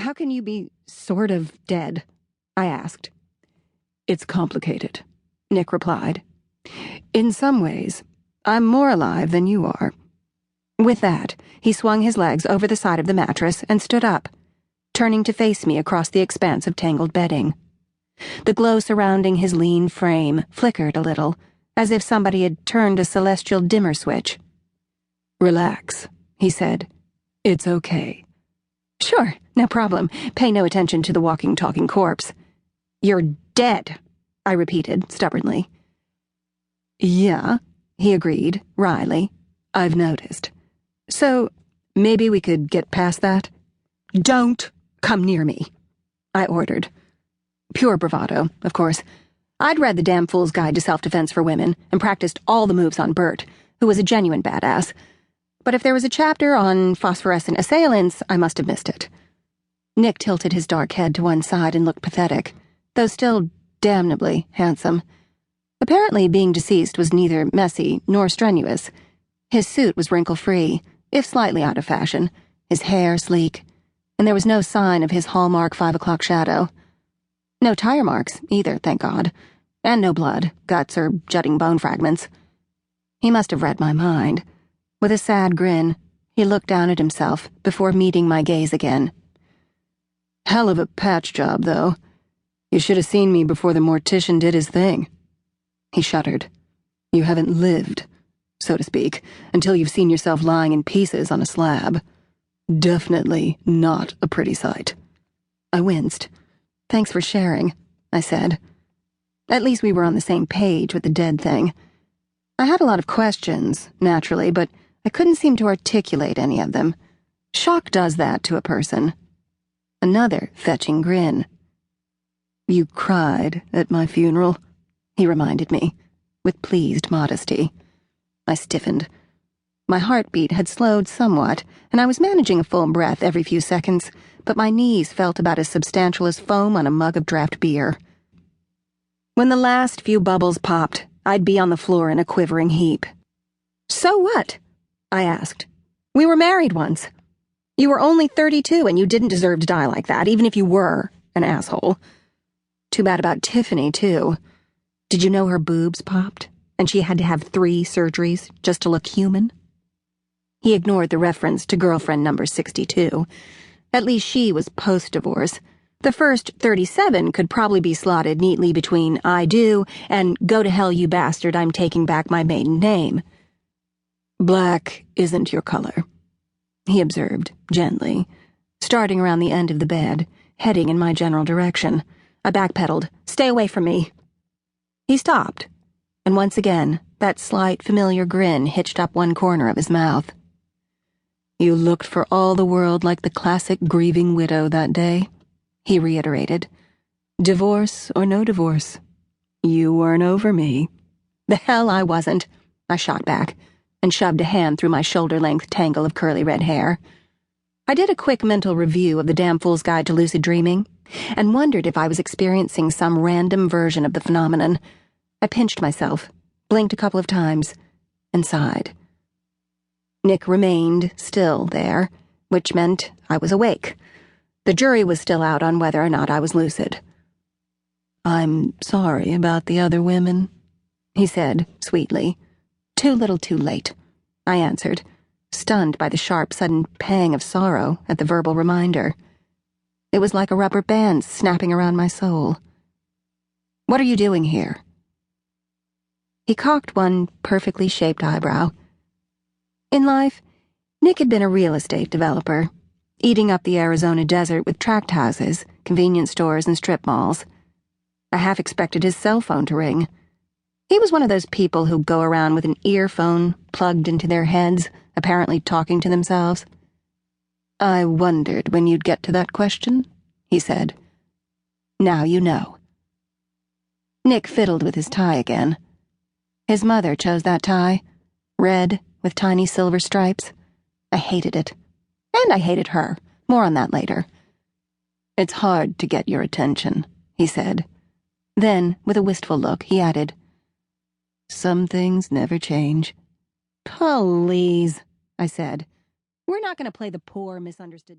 How can you be sort of dead? I asked. It's complicated, Nick replied. In some ways, I'm more alive than you are. With that, he swung his legs over the side of the mattress and stood up, turning to face me across the expanse of tangled bedding. The glow surrounding his lean frame flickered a little, as if somebody had turned a celestial dimmer switch. Relax, he said. It's okay. Sure, no problem. Pay no attention to the walking, talking corpse. You're dead, I repeated stubbornly. Yeah, he agreed, wryly. I've noticed. So, maybe we could get past that? Don't come near me, I ordered. Pure bravado, of course. I'd read The Damn Fool's Guide to Self-Defense for Women and practiced all the moves on Bert, who was a genuine badass. But if there was a chapter on phosphorescent assailants, I must have missed it. Nick tilted his dark head to one side and looked pathetic, though still damnably handsome. Apparently, being deceased was neither messy nor strenuous. His suit was wrinkle-free, if slightly out of fashion, his hair sleek, and there was no sign of his hallmark 5 o'clock shadow. No tire marks, either, thank God, and no blood, guts, or jutting bone fragments. He must have read my mind. With a sad grin, he looked down at himself before meeting my gaze again. Hell of a patch job, though. You should have seen me before the mortician did his thing. He shuddered. You haven't lived, so to speak, until you've seen yourself lying in pieces on a slab. Definitely not a pretty sight. I winced. Thanks for sharing, I said. At least we were on the same page with the dead thing. I had a lot of questions, naturally, but I couldn't seem to articulate any of them. Shock does that to a person. Another fetching grin. You cried at my funeral, he reminded me, with pleased modesty. I stiffened. My heartbeat had slowed somewhat, and I was managing a full breath every few seconds, but my knees felt about as substantial as foam on a mug of draft beer. When the last few bubbles popped, I'd be on the floor in a quivering heap. So what? I asked. We were married once. You were only 32 and you didn't deserve to die like that, even if you were an asshole. Too bad about Tiffany, too. Did you know her boobs popped, and she had to have 3 surgeries just to look human? He ignored the reference to girlfriend number 62. At least she was post-divorce. The first 37 could probably be slotted neatly between I do and go to hell you bastard, I'm taking back my maiden name. Black isn't your color, he observed, gently, starting around the end of the bed, heading in my general direction. I backpedaled. Stay away from me. He stopped, and once again, that slight, familiar grin hitched up one corner of his mouth. You looked for all the world like the classic grieving widow that day, he reiterated. Divorce or no divorce, you weren't over me. The hell I wasn't, I shot back, and shoved a hand through my shoulder-length tangle of curly red hair. I did a quick mental review of The Damn Fool's Guide to Lucid Dreaming, and wondered if I was experiencing some random version of the phenomenon. I pinched myself, blinked a couple of times, and sighed. Nick remained still there, which meant I was awake. The jury was still out on whether or not I was lucid. I'm sorry about the other women, he said, sweetly. Too little too late, I answered, stunned by the sharp, sudden pang of sorrow at the verbal reminder. It was like a rubber band snapping around my soul. What are you doing here? He cocked one perfectly shaped eyebrow. In life, Nick had been a real estate developer, eating up the Arizona desert with tract houses, convenience stores, and strip malls. I half expected his cell phone to ring. He was one of those people who go around with an earphone plugged into their heads, apparently talking to themselves. I wondered when you'd get to that question, he said. Now you know. Nick fiddled with his tie again. His mother chose that tie, red with tiny silver stripes. I hated it. And I hated her. More on that later. It's hard to get your attention, he said. Then, with a wistful look, he added, Some things never change. Please, I said. We're not going to play the poor, misunderstood